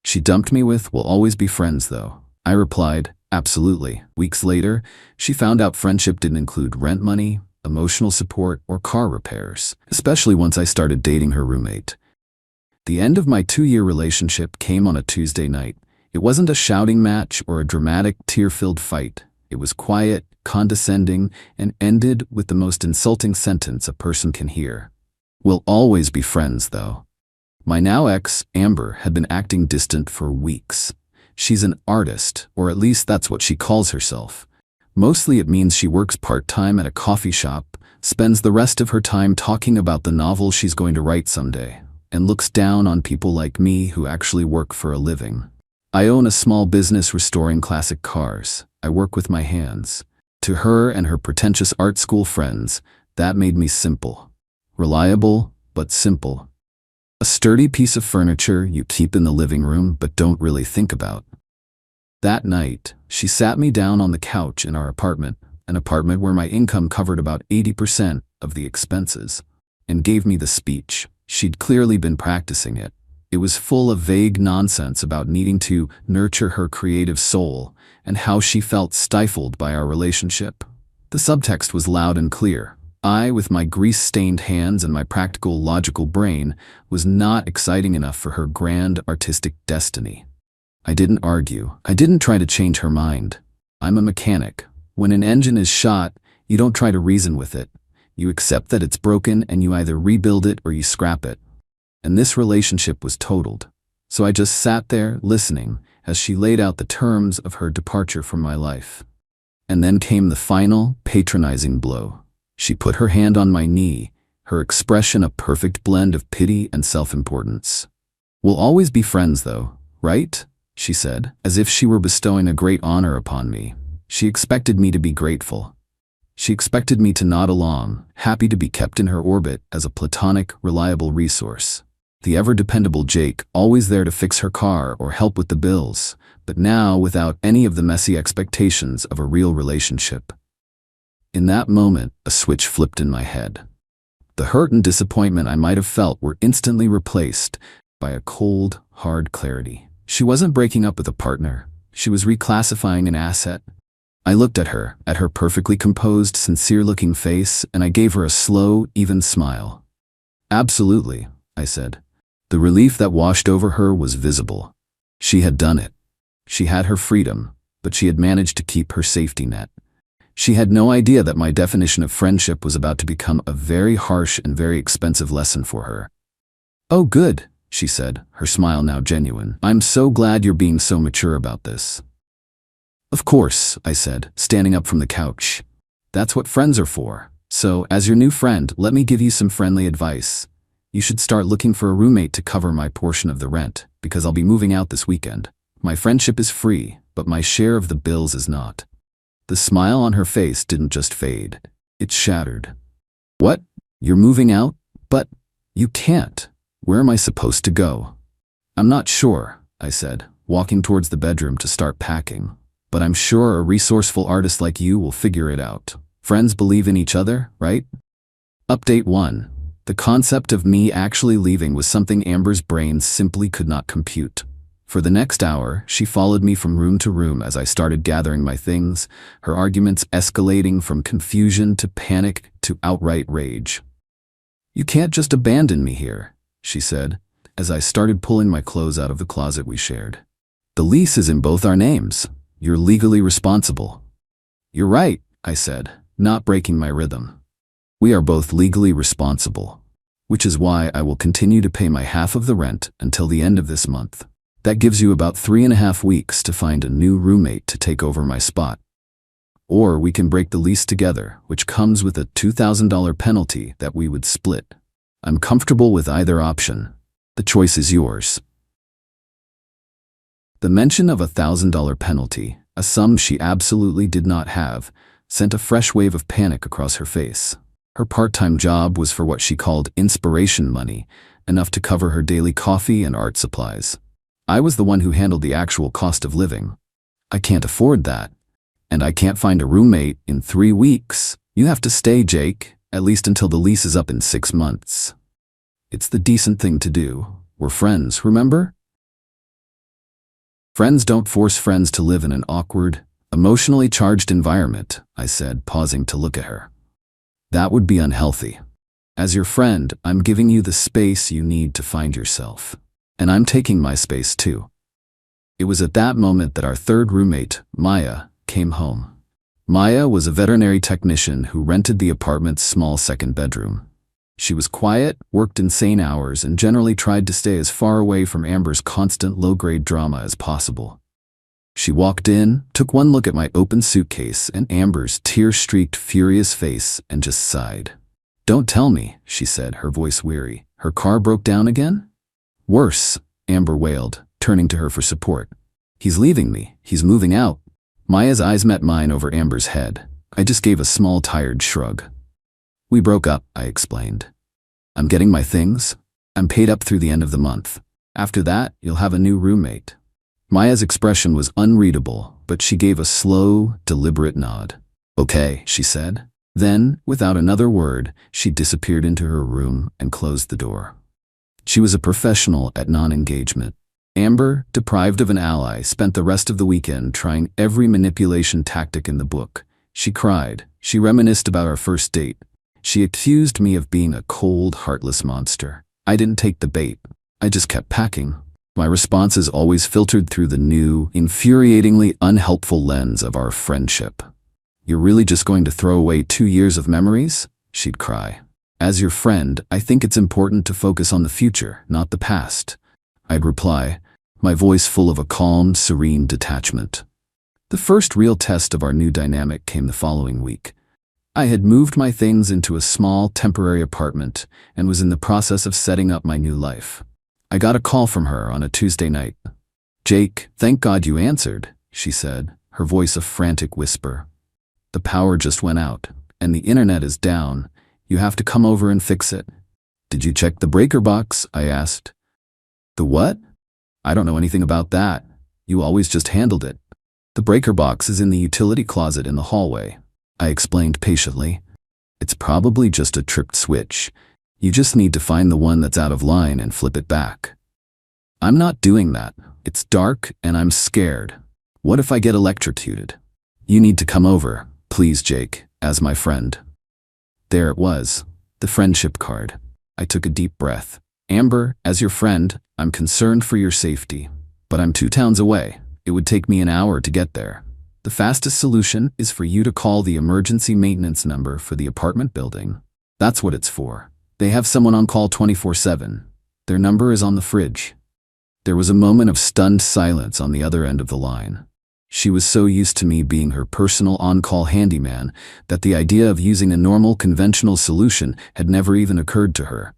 She dumped me with, "We'll always be friends though." I replied, "Absolutely." Weeks later, she found out friendship didn't include rent money, emotional support, or car repairs, especially once I started dating her roommate. The end of my 2-year relationship came on a Tuesday night. It wasn't a shouting match or a dramatic, tear-filled fight. It was quiet, condescending, and ended with the most insulting sentence a person can hear. "We'll always be friends, though." My now ex, Amber, had been acting distant for weeks. She's an artist, or at least that's what she calls herself. Mostly it means she works part-time at a coffee shop, spends the rest of her time talking about the novel she's going to write someday, and looks down on people like me who actually work for a living. I own a small business restoring classic cars. I work with my hands. To her and her pretentious art school friends, that made me simple. Reliable, but simple. A sturdy piece of furniture you keep in the living room but don't really think about. That night, she sat me down on the couch in our apartment, an apartment where my income covered about 80% of the expenses, and gave me the speech. She'd clearly been practicing it. It was full of vague nonsense about needing to nurture her creative soul and how she felt stifled by our relationship. The subtext was loud and clear. I, with my grease-stained hands and my practical, logical brain, was not exciting enough for her grand, artistic destiny. I didn't argue. I didn't try to change her mind. I'm a mechanic. When an engine is shot, you don't try to reason with it. You accept that it's broken and you either rebuild it or you scrap it. And this relationship was totaled. So I just sat there, listening, as she laid out the terms of her departure from my life. And then came the final, patronizing blow. She put her hand on my knee, her expression a perfect blend of pity and self-importance. "We'll always be friends though, right?" she said, as if she were bestowing a great honor upon me. She expected me to be grateful. She expected me to nod along, happy to be kept in her orbit as a platonic, reliable resource. The ever-dependable Jake, always there to fix her car or help with the bills, but now without any of the messy expectations of a real relationship. In that moment, a switch flipped in my head. The hurt and disappointment I might have felt were instantly replaced by a cold, hard clarity. She wasn't breaking up with a partner. She was reclassifying an asset. I looked at her perfectly composed, sincere-looking face, and I gave her a slow, even smile. "Absolutely," I said. The relief that washed over her was visible. She had done it. She had her freedom, but she had managed to keep her safety net. She had no idea that my definition of friendship was about to become a very harsh and very expensive lesson for her. "Oh, good," she said, her smile now genuine. "I'm so glad you're being so mature about this." "Of course," I said, standing up from the couch. "That's what friends are for. So, as your new friend, let me give you some friendly advice. You should start looking for a roommate to cover my portion of the rent, because I'll be moving out this weekend. My friendship is free, but my share of the bills is not." The smile on her face didn't just fade. It shattered. "What? You're moving out? But you can't. Where am I supposed to go?" "I'm not sure," I said, walking towards the bedroom to start packing. "But I'm sure a resourceful artist like you will figure it out. Friends believe in each other, right?" Update 1. The concept of me actually leaving was something Amber's brain simply could not compute. For the next hour, she followed me from room to room as I started gathering my things, her arguments escalating from confusion to panic to outright rage. "You can't just abandon me here," she said, as I started pulling my clothes out of the closet we shared. "The lease is in both our names. You're legally responsible." "You're right," I said, not breaking my rhythm. "We are both legally responsible, which is why I will continue to pay my half of the rent until the end of this month. That gives you about 3.5 weeks to find a new roommate to take over my spot. Or we can break the lease together, which comes with a $2,000 penalty that we would split. I'm comfortable with either option. The choice is yours." The mention of a $1,000 penalty, a sum she absolutely did not have, sent a fresh wave of panic across her face. Her part-time job was for what she called inspiration money, enough to cover her daily coffee and art supplies. I was the one who handled the actual cost of living. "I can't afford that. And I can't find a roommate in 3 weeks. You have to stay, Jake, at least until the lease is up in 6 months. It's the decent thing to do. We're friends, remember?" Friends don't force friends to live in an awkward, emotionally charged environment, I said, pausing to look at her. That would be unhealthy. As your friend, I'm giving you the space you need to find yourself. And I'm taking my space too. It was at that moment that our third roommate, Maya, came home. Maya was a veterinary technician who rented the apartment's small second bedroom. She was quiet, worked insane hours, and generally tried to stay as far away from Amber's constant low-grade drama as possible. She walked in, took one look at my open suitcase and Amber's tear-streaked, furious face, and just sighed. "Don't tell me," she said, her voice weary. "Her car broke down again?" "Worse," Amber wailed, turning to her for support. "He's leaving me. He's moving out." Maya's eyes met mine over Amber's head. I just gave a small, tired shrug. "We broke up," I explained. "I'm getting my things. I'm paid up through the end of the month. After that, you'll have a new roommate." Maya's expression was unreadable, but she gave a slow, deliberate nod. "Okay," she said. Then, without another word, she disappeared into her room and closed the door. She was a professional at non-engagement. Amber, deprived of an ally, spent the rest of the weekend trying every manipulation tactic in the book. She cried. She reminisced about our first date. She accused me of being a cold, heartless monster. I didn't take the bait. I just kept packing. My responses always filtered through the new, infuriatingly unhelpful lens of our friendship. "You're really just going to throw away 2 years of memories?" she'd cry. "As your friend, I think it's important to focus on the future, not the past," I'd reply, my voice full of a calm, serene detachment. The first real test of our new dynamic came the following week. I had moved my things into a small, temporary apartment and was in the process of setting up my new life. I got a call from her on a Tuesday night. "Jake, thank God you answered," she said, her voice a frantic whisper. "The power just went out, and the internet is down. You have to come over and fix it." "Did you check the breaker box?" I asked. "The what?" "I don't know anything about that. You always just handled it." "The breaker box is in the utility closet in the hallway," I explained patiently. "It's probably just a tripped switch. You just need to find the one that's out of line and flip it back." "I'm not doing that. It's dark and I'm scared. What if I get electrocuted?" "You need to come over, please, Jake, as my friend." There it was, the friendship card. I took a deep breath. "Amber, as your friend, I'm concerned for your safety. But I'm 2 towns away. It would take me an hour to get there. The fastest solution is for you to call the emergency maintenance number for the apartment building. That's what it's for. They have someone on call 24/7. Their number is on the fridge." There was a moment of stunned silence on the other end of the line. She was so used to me being her personal on-call handyman that the idea of using a normal, conventional solution had never even occurred to her.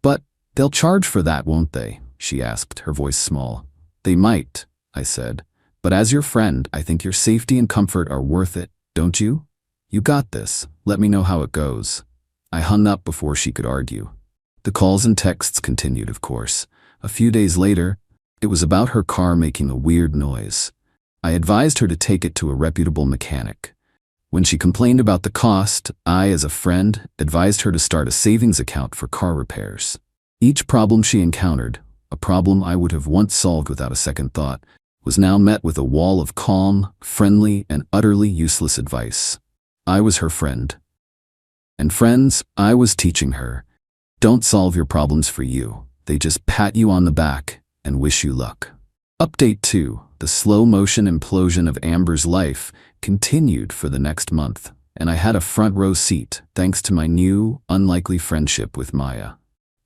"But they'll charge for that, won't they?" she asked, her voice small. "They might," I said. "But as your friend, I think your safety and comfort are worth it, don't you? You got this. Let me know how it goes." I hung up before she could argue. The calls and texts continued, of course. A few days later, it was about her car making a weird noise. I advised her to take it to a reputable mechanic. When she complained about the cost, I, as a friend, advised her to start a savings account for car repairs. Each problem she encountered, a problem I would have once solved without a second thought, was now met with a wall of calm, friendly, and utterly useless advice. I was her friend. And friends, I was teaching her, don't solve your problems for you. They just pat you on the back and wish you luck. Update 2. The slow-motion implosion of Amber's life continued for the next month, and I had a front-row seat thanks to my new, unlikely friendship with Maya.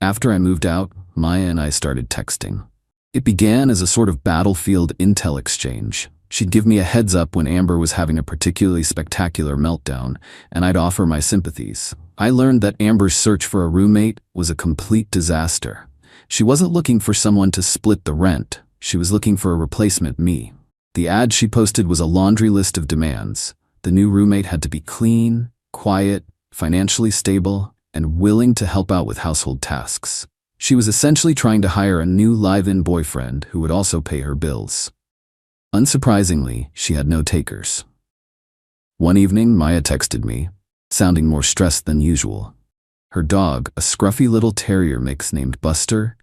After I moved out, Maya and I started texting. It began as a sort of battlefield intel exchange. She'd give me a heads up when Amber was having a particularly spectacular meltdown, and I'd offer my sympathies. I learned that Amber's search for a roommate was a complete disaster. She wasn't looking for someone to split the rent. She was looking for a replacement me. The ad she posted was a laundry list of demands. The new roommate had to be clean, quiet, financially stable, and willing to help out with household tasks. She was essentially trying to hire a new live-in boyfriend who would also pay her bills. Unsurprisingly, she had no takers. One evening, Maya texted me, sounding more stressed than usual. Her dog, a scruffy little terrier mix named Buster,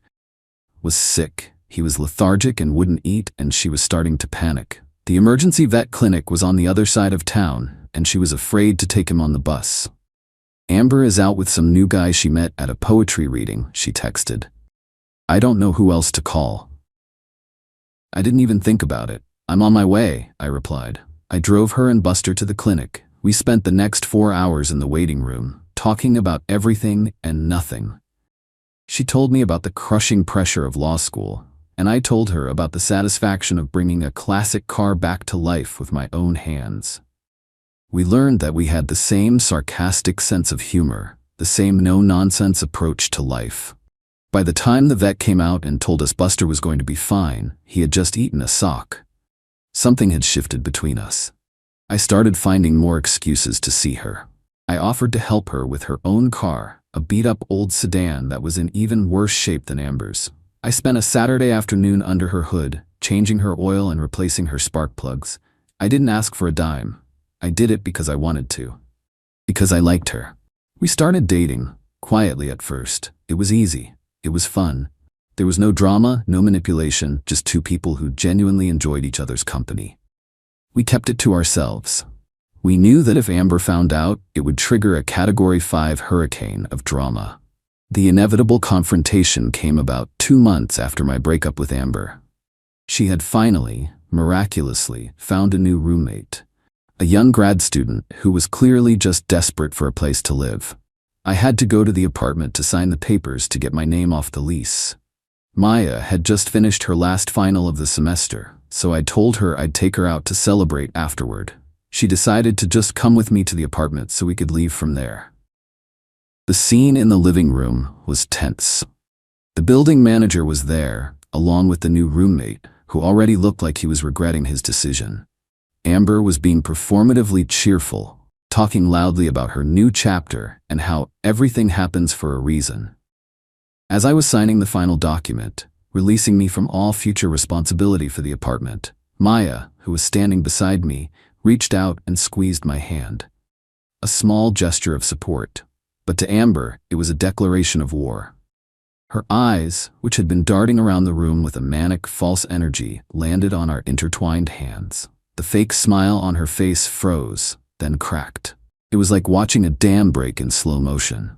was sick. He was lethargic and wouldn't eat, and she was starting to panic. The emergency vet clinic was on the other side of town, and she was afraid to take him on the bus. "Amber is out with some new guy she met at a poetry reading," she texted. "I don't know who else to call." I didn't even think about it. "I'm on my way," I replied. I drove her and Buster to the clinic. We spent the next 4 hours in the waiting room, talking about everything and nothing. She told me about the crushing pressure of law school, and I told her about the satisfaction of bringing a classic car back to life with my own hands. We learned that we had the same sarcastic sense of humor, the same no-nonsense approach to life. By the time the vet came out and told us Buster was going to be fine, he had just eaten a sock. Something had shifted between us. I started finding more excuses to see her. I offered to help her with her own car, a beat-up old sedan that was in even worse shape than Amber's. I spent a Saturday afternoon under her hood, changing her oil and replacing her spark plugs. I didn't ask for a dime. I did it because I wanted to. Because I liked her. We started dating, quietly at first. It was easy. It was fun. There was no drama, no manipulation, just two people who genuinely enjoyed each other's company. We kept it to ourselves. We knew that if Amber found out, it would trigger a Category 5 hurricane of drama. The inevitable confrontation came about 2 months after my breakup with Amber. She had finally, miraculously, found a new roommate. A young grad student who was clearly just desperate for a place to live. I had to go to the apartment to sign the papers to get my name off the lease. Maya had just finished her last final of the semester, so I told her I'd take her out to celebrate afterward. She decided to just come with me to the apartment so we could leave from there. The scene in the living room was tense. The building manager was there, along with the new roommate, who already looked like he was regretting his decision. Amber was being performatively cheerful, talking loudly about her new chapter and how everything happens for a reason. As I was signing the final document, releasing me from all future responsibility for the apartment, Maya, who was standing beside me, reached out and squeezed my hand. A small gesture of support, but to Amber, it was a declaration of war. Her eyes, which had been darting around the room with a manic, false energy, landed on our intertwined hands. The fake smile on her face froze, then cracked. It was like watching a dam break in slow motion.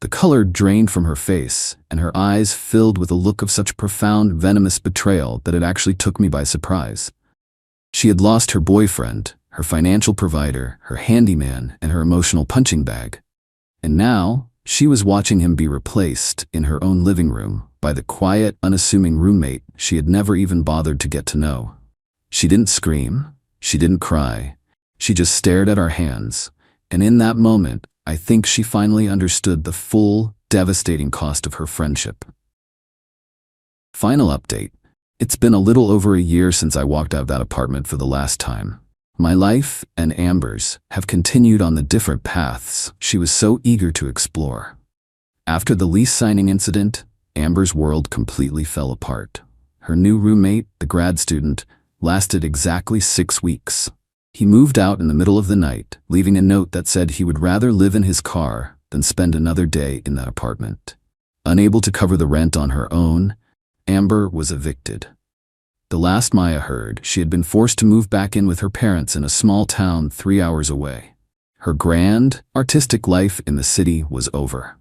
The color drained from her face, and her eyes filled with a look of such profound, venomous betrayal that it actually took me by surprise. She had lost her boyfriend, her financial provider, her handyman, and her emotional punching bag. And now, she was watching him be replaced, in her own living room, by the quiet, unassuming roommate she had never even bothered to get to know. She didn't scream, she didn't cry, she just stared at our hands, and in that moment, I think she finally understood the full, devastating cost of her friendship. Final update. It's been a little over a year since I walked out of that apartment for the last time. My life, and Amber's, have continued on the different paths she was so eager to explore. After the lease signing incident, Amber's world completely fell apart. Her new roommate, the grad student, lasted exactly 6 weeks. He moved out in the middle of the night, leaving a note that said he would rather live in his car than spend another day in that apartment. Unable to cover the rent on her own, Amber was evicted. The last Maya heard, she had been forced to move back in with her parents in a small town 3 hours away. Her grand, artistic life in the city was over.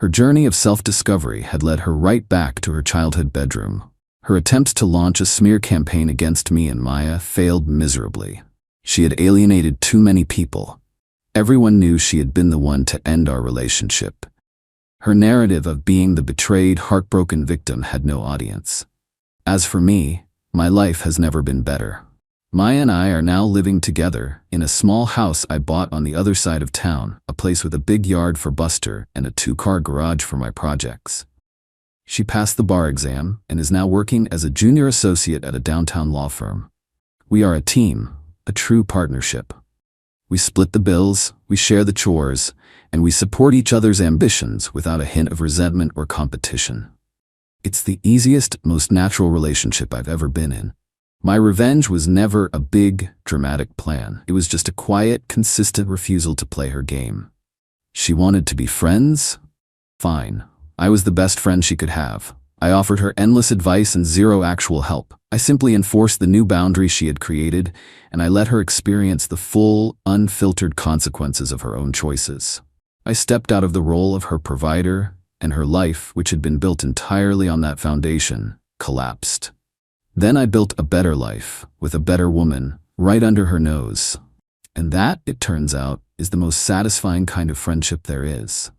Her journey of self-discovery had led her right back to her childhood bedroom. Her attempts to launch a smear campaign against me and Maya failed miserably. She had alienated too many people. Everyone knew she had been the one to end our relationship. Her narrative of being the betrayed, heartbroken victim had no audience. As for me, my life has never been better. Maya and I are now living together in a small house I bought on the other side of town, a place with a big yard for Buster and a 2-car garage for my projects. She passed the bar exam and is now working as a junior associate at a downtown law firm. We are a team, a true partnership. We split the bills, we share the chores, and we support each other's ambitions without a hint of resentment or competition. It's the easiest, most natural relationship I've ever been in. My revenge was never a big, dramatic plan. It was just a quiet, consistent refusal to play her game. She wanted to be friends? Fine. I was the best friend she could have. I offered her endless advice and zero actual help. I simply enforced the new boundaries she had created, and I let her experience the full, unfiltered consequences of her own choices. I stepped out of the role of her provider, and her life, which had been built entirely on that foundation, collapsed. Then I built a better life, with a better woman, right under her nose. And that, it turns out, is the most satisfying kind of friendship there is.